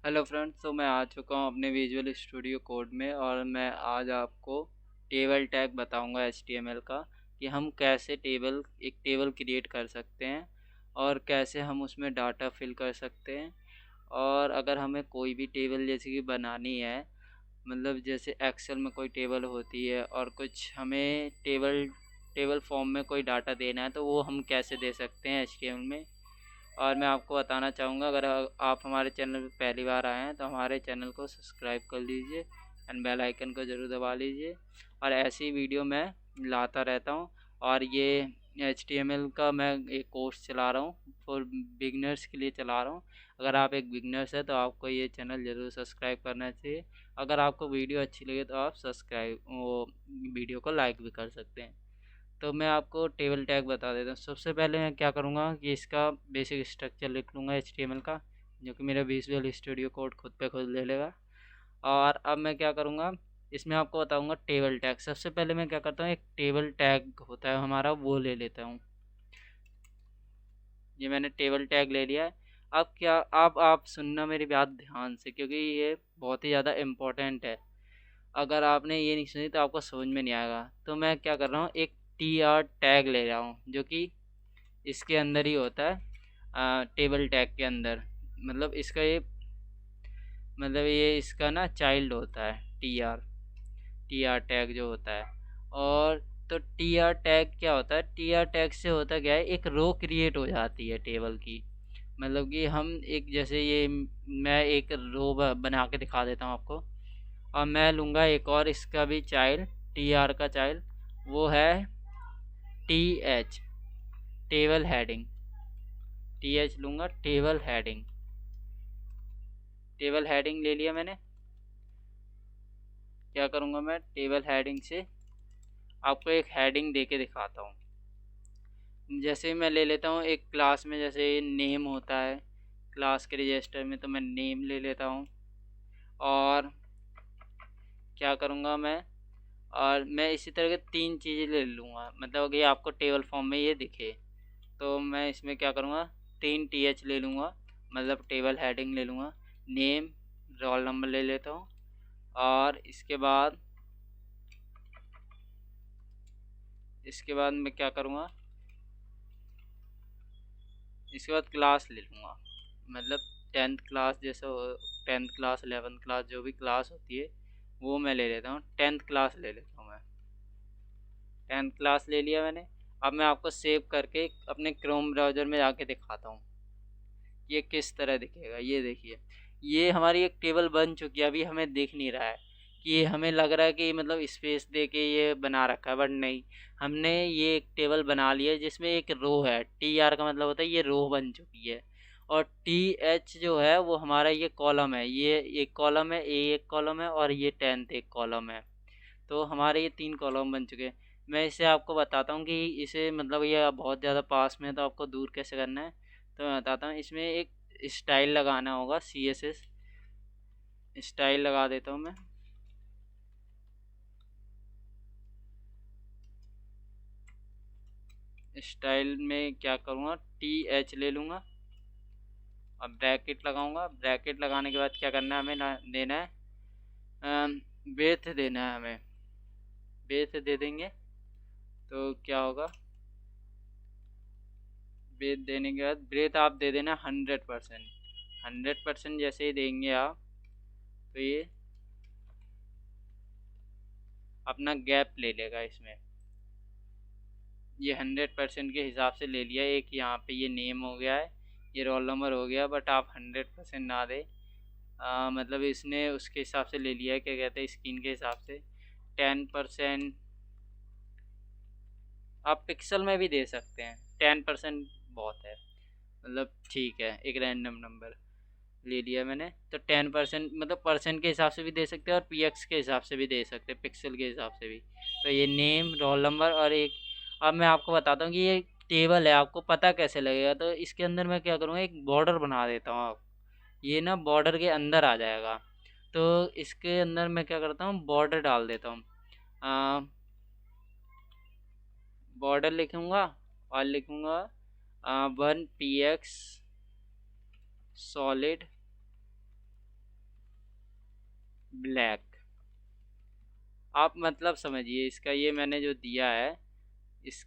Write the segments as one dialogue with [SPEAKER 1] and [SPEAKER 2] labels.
[SPEAKER 1] Hello friends, तो मैं आ चुका हूँ अपने विजुअल स्टूडियो कोड में और मैं आज आपको टेबल टैग बताऊंगा एचटीएमएल का कि हम कैसे एक टेबल क्रिएट कर सकते हैं और कैसे हम उसमें डाटा फिल कर सकते हैं। और अगर हमें कोई भी टेबल जैसे कि बनानी है, मतलब जैसे एक्सेल में कोई टेबल होती है और कुछ हमें टेबल टेबल फॉर्म में कोई डाटा देना है, तो वो हम कैसे दे सकते हैं एचटीएमएल में। और मैं आपको बताना चाहूँगा, अगर आप हमारे चैनल पर पहली बार आए हैं तो हमारे चैनल को सब्सक्राइब कर लीजिए एंड बेल आइकन को ज़रूर दबा लीजिए। और ऐसी वीडियो मैं लाता रहता हूँ। और ये HTML का मैं एक कोर्स चला रहा हूँ, फॉर बिगनर्स के लिए चला रहा हूँ। अगर आप एक बिगनर्स है तो आपको ये चैनल ज़रूर सब्सक्राइब करना चाहिए। अगर आपको वीडियो अच्छी लगे तो आप वीडियो को लाइक भी कर सकते हैं। तो मैं आपको टेबल टैग बता देता हूँ। सबसे पहले मैं क्या करूँगा कि इसका बेसिक स्ट्रक्चर लिख लूँगा HTML का, जो कि मेरा विजुअल स्टूडियो कोड खुद पे खुद ले लेगा। और अब मैं क्या करूँगा, इसमें आपको बताऊँगा टेबल टैग। सबसे पहले मैं क्या करता हूँ, एक टेबल टैग होता है हमारा, वो ले लेता हूँ। ये मैंने टेबल टैग ले लिया है। अब क्या, अब आप सुनना मेरी बात ध्यान से, क्योंकि ये बहुत ही ज़्यादा इम्पोर्टेंट है। अगर आपने ये नहीं सुनी तो आपको समझ में नहीं आएगा। तो मैं क्या कर रहा हूँ, एक TR टैग ले रहा हूँ, जो कि इसके अंदर ही होता है, टेबल टैग के अंदर। मतलब इसका ये मतलब ये इसका ना चाइल्ड होता है, टी आर टैग जो होता है। और तो टी आर टैग क्या होता है, टी आर टैग से होता क्या है, एक रो क्रिएट हो जाती है टेबल की। मतलब कि हम एक, जैसे ये मैं एक रो बना के दिखा देता हूँ आपको। और मैं लूँगा एक और इसका भी चाइल्ड, टी आर का चाइल्ड, वो है TH, टेबल हेडिंग। TH लूँगा, टेबल हेडिंग। टेबल हेडिंग ले लिया मैंने। क्या करूँगा, मैं टेबल हेडिंग से आपको एक हेडिंग दे के दिखाता हूँ। जैसे मैं ले लेता हूँ एक क्लास में, जैसे नेम होता है क्लास के रजिस्टर में, तो मैं नेम ले लेता हूँ। और क्या करूँगा मैं, और मैं इसी तरह के तीन चीज़ें ले लूँगा, मतलब अगर ये आपको टेबल फॉर्म में ये दिखे। तो मैं इसमें क्या करूँगा, 3 TH ले लूँगा, मतलब टेबल हेडिंग ले लूँगा। नेम, रोल नंबर ले लेता हूँ। और इसके बाद मैं क्या करूँगा, इसके बाद क्लास ले लूँगा, मतलब 10th क्लास जैसे 10th क्लास 11th क्लास जो भी क्लास होती है वो मैं ले लेता हूँ। 10th क्लास ले लेता हूँ मैं। 10th क्लास ले लिया मैंने। अब मैं आपको सेव करके अपने क्रोम ब्राउज़र में जाके दिखाता हूँ ये किस तरह दिखेगा। ये देखिए, ये हमारी एक टेबल बन चुकी है। अभी हमें दिख नहीं रहा है कि ये, हमें लग रहा है कि मतलब स्पेस दे के ये बना रखा है, बट नहीं। हमने ये एक टेबल बना लिया है जिसमें एक रो है। TR का मतलब होता है ये रो बन चुकी है। और TH जो है वो हमारा ये कॉलम है, ये एक कॉलम है, ये एक कॉलम है, और ये 10th एक कॉलम है। तो हमारे ये 3 कॉलम बन चुके हैं। मैं इसे आपको बताता हूँ कि इसे, मतलब ये बहुत ज़्यादा पास में है तो आपको दूर कैसे करना है। तो मैं बताता हूँ, इसमें एक स्टाइल लगाना होगा, CSS स्टाइल लगा देता हूँ मैं। स्टाइल में क्या करूँगा, TH ले लूँगा और ब्रैकेट लगाऊंगा। ब्रैकेट लगाने के बाद क्या करना है, हमें ना देना है, ब्रेथ देना है हमें। ब्रेथ दे देंगे तो क्या होगा, ब्रेथ देने के बाद ब्रेथ आप दे देना 100%। 100% जैसे ही देंगे आप, तो ये अपना गैप ले लेगा इसमें। ये 100% के हिसाब से ले लिया। एक यहाँ पे ये नेम हो गया है, ये रोल नंबर हो गया, बट आप 100% ना दे। मतलब इसने उसके हिसाब से ले लिया है, क्या कहते हैं, स्क्रीन के हिसाब से 10%। आप पिक्सल में भी दे सकते हैं, 10% बहुत है। मतलब ठीक है, एक रैंडम नंबर ले लिया मैंने। तो 10% मतलब परसेंट के हिसाब से भी दे सकते हैं और PX के हिसाब से भी दे सकते हैं, पिक्सल के हिसाब से भी। तो ये नेम, रोल नंबर और एक। अब मैं आपको बताता हूँ कि ये टेबल है, आपको पता कैसे लगेगा। तो इसके अंदर मैं क्या करूँगा, एक बॉर्डर बना देता हूँ। आप ये ना बॉर्डर के अंदर आ जाएगा। तो इसके अंदर मैं क्या करता हूँ, बॉर्डर डाल देता हूँ। बॉर्डर लिखूँगा और लिखूँगा 1 PX सॉलिड ब्लैक। आप मतलब समझिए इसका, ये मैंने जो दिया है इस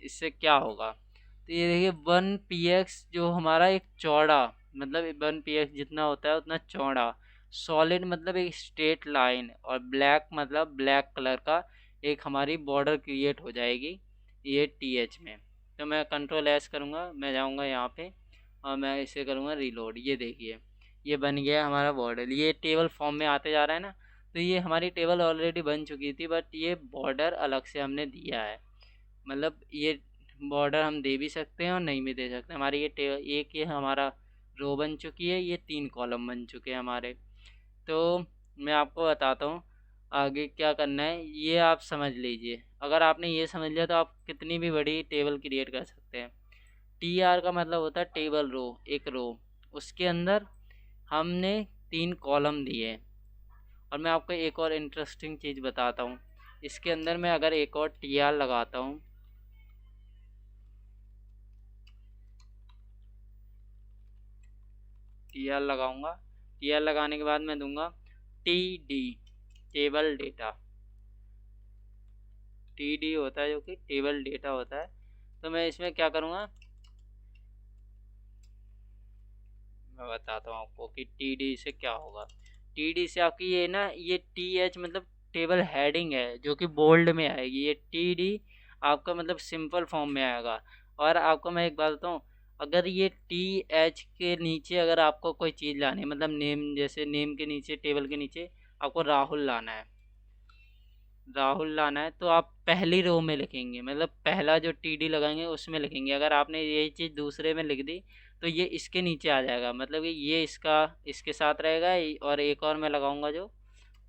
[SPEAKER 1] इससे क्या होगा। तो ये देखिए 1px जो हमारा एक चौड़ा, मतलब 1px जितना होता है उतना चौड़ा, सॉलिड मतलब एक स्ट्रेट लाइन, और ब्लैक मतलब ब्लैक कलर का एक हमारी बॉर्डर क्रिएट हो जाएगी ये टीएच में। तो मैं कंट्रोल एस करूँगा, मैं जाऊँगा यहाँ पे और मैं इसे करूँगा रीलोड। ये देखिए ये बन गया हमारा बॉर्डर, ये टेबल फॉर्म में आते जा रहा है ना। तो ये हमारी टेबल ऑलरेडी बन चुकी थी, बट ये बॉर्डर अलग से हमने दिया है। मतलब ये बॉर्डर हम दे भी सकते हैं और नहीं भी दे सकते। हमारी ये एक ये हमारा रो बन चुकी है, ये 3 कॉलम बन चुके हैं हमारे। तो मैं आपको बताता हूँ आगे क्या करना है, ये आप समझ लीजिए। अगर आपने ये समझ लिया तो आप कितनी भी बड़ी टेबल क्रिएट कर सकते हैं। टी आर का मतलब होता है टेबल रो, एक रो, उसके अंदर हमने 3 कॉलम दिए। और मैं आपको एक और इंटरेस्टिंग चीज़ बताता हूँ, इसके अंदर मैं अगर एक और टी आर लगाता हूँ, टी आर लगाऊंगा, टी आर लगाने के बाद मैं दूंगा T D, table data. T D होता है जो कि टेबल डेटा होता है। तो मैं इसमें क्या करूँगा, मैं बताता हूँ आपको कि टी डी से क्या होगा। टी डी से आपकी ये ना, ये टी एच मतलब टेबल हेडिंग है जो कि बोल्ड में आएगी। ये टी डी आपका मतलब सिंपल फॉर्म में आएगा। और आपको मैं एक बात बताऊँ, अगर ये टी एच के नीचे अगर आपको कोई चीज़ लानी है, मतलब नेम, जैसे नेम के नीचे, टेबल के नीचे आपको राहुल लाना है, राहुल लाना है, तो आप पहली रो में लिखेंगे, मतलब पहला जो टीडी लगाएंगे उसमें लिखेंगे। अगर आपने यही चीज़ दूसरे में लिख दी तो ये इसके नीचे आ जाएगा, मतलब कि ये इसका इसके साथ रहेगा, और एक और मैं लगाऊंगा जो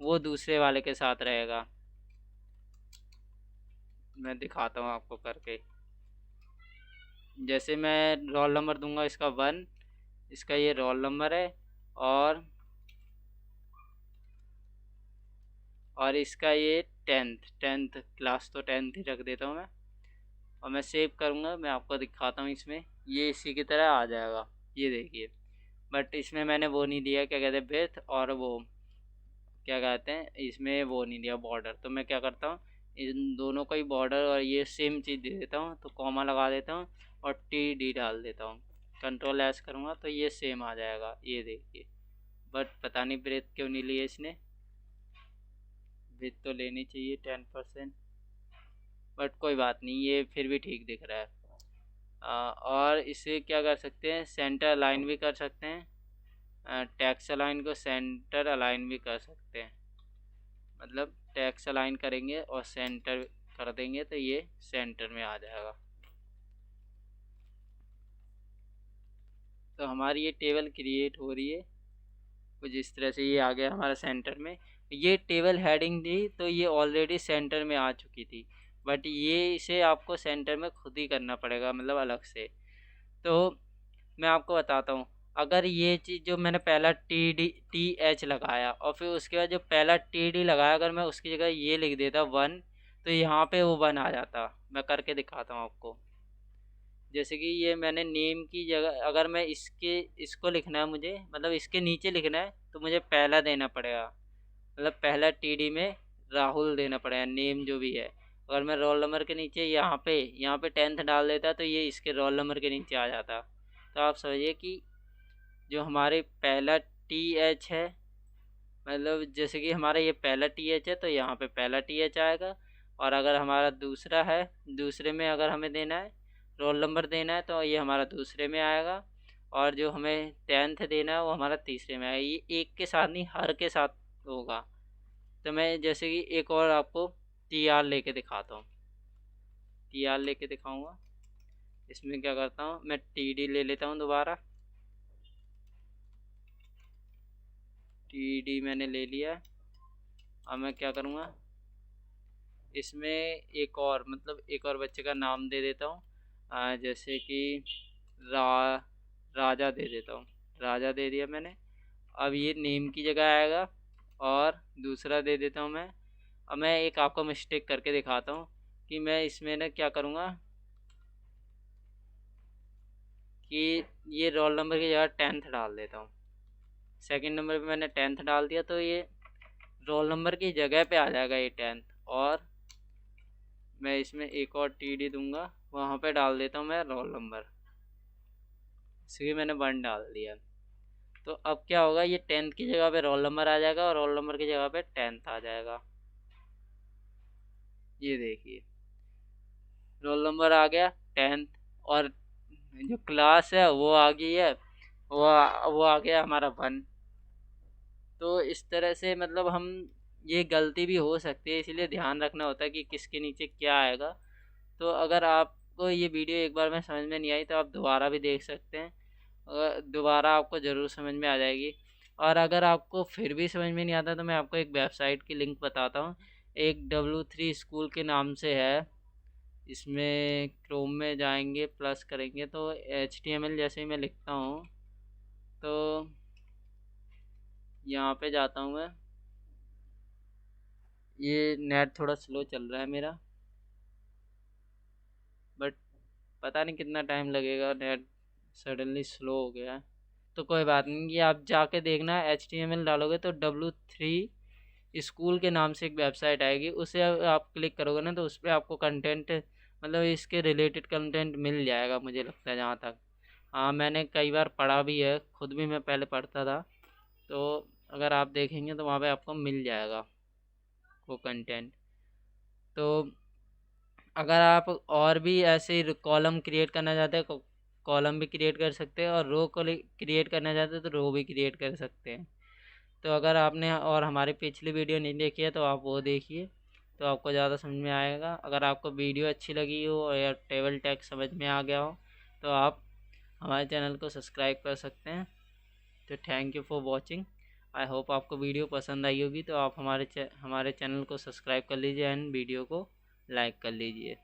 [SPEAKER 1] वो दूसरे वाले के साथ रहेगा। मैं दिखाता हूँ आपको करके। जैसे मैं रोल नंबर दूंगा इसका 1, इसका ये रोल नंबर है, और इसका ये 10th क्लास, तो 10th ही रख देता हूँ मैं। और मैं सेव करूँगा, मैं आपको दिखाता हूँ इसमें, ये इसी की तरह आ जाएगा, ये देखिए। बट इसमें मैंने वो नहीं दिया, क्या कहते हैं, ब्रेथ, और वो क्या कहते हैं, इसमें वो नहीं दिया बॉर्डर। तो मैं क्या करता हूँ, इन दोनों का ही बॉर्डर और ये सेम चीज़ दे देता हूँ, तो कॉमा लगा देता हूँ और टी डी डाल देता हूँ। कंट्रोल एस करूँगा तो ये सेम आ जाएगा, ये देखिए। बट पता नहीं ब्रेथ क्यों नहीं लिए इसने, ब्रेथ तो लेनी चाहिए 10%, बट कोई बात नहीं, ये फिर भी ठीक दिख रहा है। और इसे क्या कर सकते हैं, सेंटर अलाइन भी कर सकते हैं। टैक्स अलाइन को सेंटर अलाइन भी कर सकते हैं, मतलब टैक्स अलाइन करेंगे और सेंटर कर देंगे तो ये सेंटर में आ जाएगा। तो हमारी ये टेबल क्रिएट हो रही है कुछ इस तरह से, ये आ गया हमारा सेंटर में। ये टेबल हेडिंग थी तो ये ऑलरेडी सेंटर में आ चुकी थी, बट ये इसे आपको सेंटर में खुद ही करना पड़ेगा, मतलब अलग से। तो मैं आपको बताता हूँ, अगर ये चीज़ जो मैंने पहला टी एच लगाया और फिर उसके बाद जो पहला टी डी लगाया, अगर मैं उसकी जगह ये लिख देता 1, तो यहाँ पे वो 1 आ जाता। मैं करके दिखाता हूँ आपको। जैसे कि ये मैंने नेम की जगह, अगर मैं इसको लिखना है मुझे, मतलब इसके नीचे लिखना है, तो मुझे पहला देना पड़ेगा, मतलब पहला टीडी में राहुल देना पड़ेगा, नेम जो भी है। अगर मैं रोल नंबर के नीचे यहाँ पे 10th डाल देता तो ये इसके रोल नंबर के नीचे आ जाता। तो आप समझिए कि जो हमारे पहला टी एच है, मतलब जैसे कि हमारा ये पहला टी एच है तो यहाँ पे पहला टी एच आएगा। और अगर हमारा दूसरा है, दूसरे में अगर हमें देना है, रोल नंबर देना है, तो ये हमारा दूसरे में आएगा। और जो हमें 10th देना है वो हमारा तीसरे में आएगा। ये एक के साथ नहीं, हर के साथ होगा। तो मैं जैसे कि एक और आपको टी आर लेके दिखाता हूँ, टी आर लेके दिखाऊंगा। इसमें क्या करता हूँ, मैं टी डी ले लेता हूँ दोबारा, टी डी मैंने ले लिया। अब मैं क्या करूँगा, इसमें एक और, मतलब एक और बच्चे का नाम दे देता हूँ। जैसे कि रा राजा दे देता हूँ, राजा दे दिया मैंने। अब ये नेम की जगह आएगा, और दूसरा दे देता हूँ मैं। अब मैं एक आपको मिस्टेक करके दिखाता हूँ कि मैं इसमें ना क्या करूँगा कि ये रोल नंबर की जगह 10th डाल देता हूँ। सेकंड नंबर पे मैंने 10th डाल दिया, तो ये रोल नंबर की जगह पे आ जाएगा ये 10th। और मैं इसमें एक और TD दूंगा, वहाँ पे डाल देता हूँ मैं रोल नंबर। इसलिए मैंने 1 डाल दिया। तो अब क्या होगा, ये 10th की जगह पे रोल नंबर आ जाएगा और रोल नंबर की जगह पे 10th आ जाएगा। ये देखिए रोल नंबर आ गया 10th, और जो क्लास है वो आ गई है, वो आ गया हमारा 1। तो इस तरह से मतलब हम, ये गलती भी हो सकती है, इसीलिए ध्यान रखना होता है कि किसके नीचे क्या आएगा। तो अगर आपको ये वीडियो एक बार में समझ में नहीं आई तो आप दोबारा भी देख सकते हैं, दोबारा आपको ज़रूर समझ में आ जाएगी। और अगर आपको फिर भी समझ में नहीं आता तो मैं आपको एक वेबसाइट की लिंक बताता हूँ। एक W3 स्कूल के नाम से है। इसमें क्रोम में जाएंगे, प्लस करेंगे तो HTML जैसे ही मैं लिखता हूँ तो यहाँ पे जाता हूँ मैं। ये नेट थोड़ा स्लो चल रहा है मेरा, बट पता नहीं कितना टाइम लगेगा, नेट सडनली स्लो हो गया है। तो कोई बात नहीं, ये आप जाके देखना, HTML डालोगे तो W3 स्कूल के नाम से एक वेबसाइट आएगी, उसे आप क्लिक करोगे ना तो उस पर आपको कंटेंट, मतलब इसके रिलेटेड कंटेंट मिल जाएगा मुझे लगता है जहाँ तक। हाँ, मैंने कई बार पढ़ा भी है, खुद भी मैं पहले पढ़ता था। तो अगर आप देखेंगे तो वहाँ पे आपको मिल जाएगा वो कंटेंट। तो अगर आप और भी ऐसे कॉलम क्रिएट करना चाहते हैं, कॉलम भी क्रिएट कर सकते हैं, और रो को क्रिएट करना चाहते हैं तो रो भी क्रिएट कर सकते हैं। तो अगर आपने और हमारी पिछली वीडियो नहीं देखी है तो आप वो देखिए, तो आपको ज़्यादा समझ में आएगा। अगर आपको वीडियो अच्छी लगी हो या टेबल टैग समझ में आ गया हो तो आप हमारे चैनल को सब्सक्राइब कर सकते हैं। तो thank you for watching. I hope आपको वीडियो पसंद आई होगी, तो आप हमारे चैनल को सब्सक्राइब कर लीजिए एंड वीडियो को लाइक कर लीजिए।